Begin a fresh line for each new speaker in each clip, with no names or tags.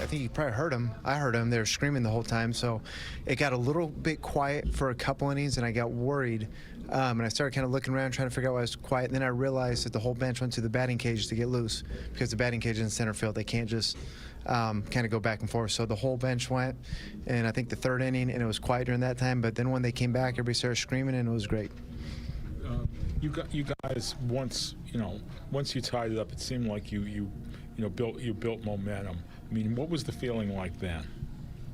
think you probably heard them. I heard them. They were screaming the whole time. So it got a little bit quiet for a couple innings, and I got worried. And I started kind of looking around, trying to figure out why it was quiet. And then I realized that the whole bench went to the batting cage to get loose, because the batting cage is in center field. They can't just kind of go back and forth. So the whole bench went, and I think the third inning, and it was quiet during that time. But then when they came back, everybody started screaming, and it was great.
You guys, once you tied it up, it seemed like you built momentum. I mean, what was the feeling like then?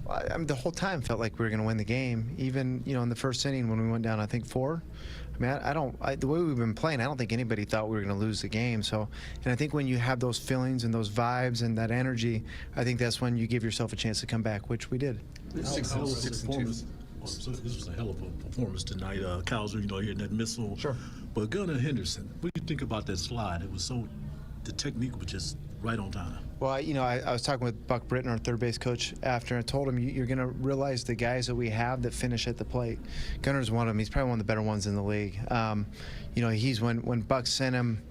I mean, the whole time felt like we were going to win the game. Even in the first inning when we went down, I think 4. I mean, the way we've been playing, I don't think anybody thought we were going to lose the game. So, and I think when you have those feelings and those vibes and that energy, I think that's when you give yourself a chance to come back, which we did.
This was a hell of a performance tonight. Cowser, hitting that missile.
Sure.
But Gunnar Henderson, what do you think about that slide? The technique was just right on time.
Well, I was talking with Buck Britton, our third base coach, after. I told him, you're going to realize the guys that we have that finish at the plate. Gunnar's one of them. He's probably one of the better ones in the league. He's when Buck sent him,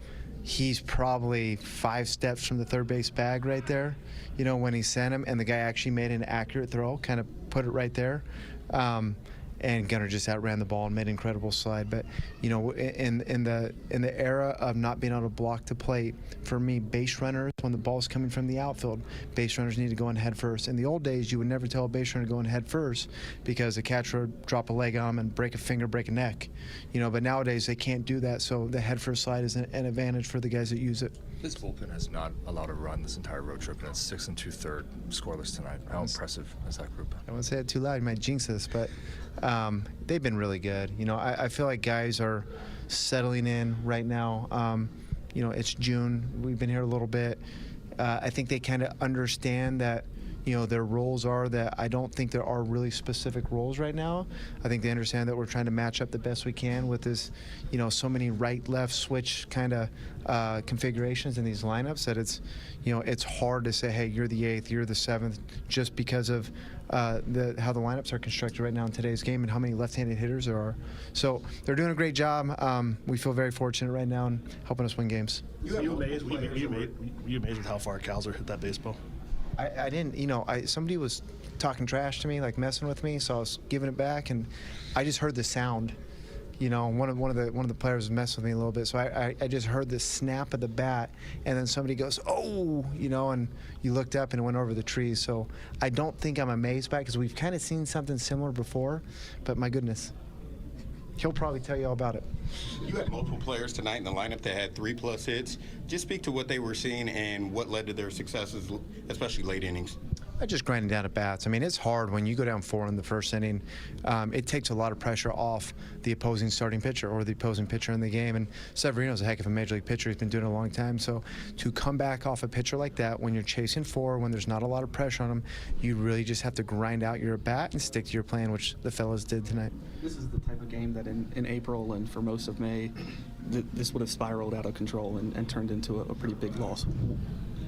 he's probably 5 steps from the third base bag right there, when he sent him, and the guy actually made an accurate throw, kind of put it right there. And Gunnar just outran the ball and made an incredible slide. But in the era of not being able to block the plate, for me, base runners, when the ball's coming from the outfield, base runners need to go in head first. In the old days, you would never tell a base runner to go in head first because the catcher would drop a leg on him and break a finger, break a neck. But nowadays they can't do that. So the head first slide is an advantage for the guys that use it.
This bullpen has not allowed a run this entire road trip, and it's 6 2/3 scoreless tonight. How impressive is that group?
I won't say it too loud, you might jinx this, but they've been really good. I feel like guys are settling in right now. It's June. We've been here a little bit. I think they kind of understand that their roles are that I don't think there are really specific roles right now. I think they understand that we're trying to match up the best we can with this, so many right-left switch kind of configurations in these lineups that it's hard to say, hey, you're the 8th, you're the 7th, just because of how the lineups are constructed right now in today's game and how many left-handed hitters there are. So they're doing a great job. We feel very fortunate right now in helping us win games.
Were you amazed with how far Cowser hit that baseball?
I didn't, somebody was talking trash to me, like messing with me, so I was giving it back, and I just heard the sound. One of the players was messing with me a little bit, so I just heard the snap of the bat, and then somebody goes, oh, and you looked up and it went over the trees. So I don't think I'm amazed by it because we've kind of seen something similar before, but my goodness. He'll probably tell you all about it.
You had multiple players tonight in the lineup that had 3+ hits. Just speak to what they were seeing and what led to their successes, especially late innings.
I just grinding down at bats. I mean, it's hard when you go down 4 in the first inning. It takes a lot of pressure off the opposing starting pitcher or the opposing pitcher in the game. And Severino's a heck of a major league pitcher. He's been doing it a long time. So to come back off a pitcher like that when you're chasing 4, when there's not a lot of pressure on him, you really just have to grind out your at-bat and stick to your plan, which the fellas did tonight.
This is the type of game that in April and for most of May, this would have spiraled out of control and turned into a pretty big loss.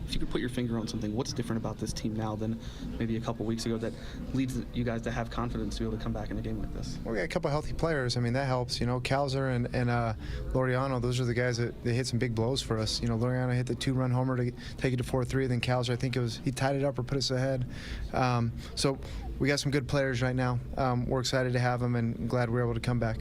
If you could put your finger on something, what's different about this team now than maybe a couple weeks ago that leads you guys to have confidence to be able to come back in a game like this?
Well, we got a couple of healthy players. I mean, that helps. Cowser and Laureano, those are the guys that they hit some big blows for us. Laureano hit the 2-run homer to take it to 4-3. Then Cowser, I think he tied it up or put us ahead. So we got some good players right now. We're excited to have them and glad we're able to come back.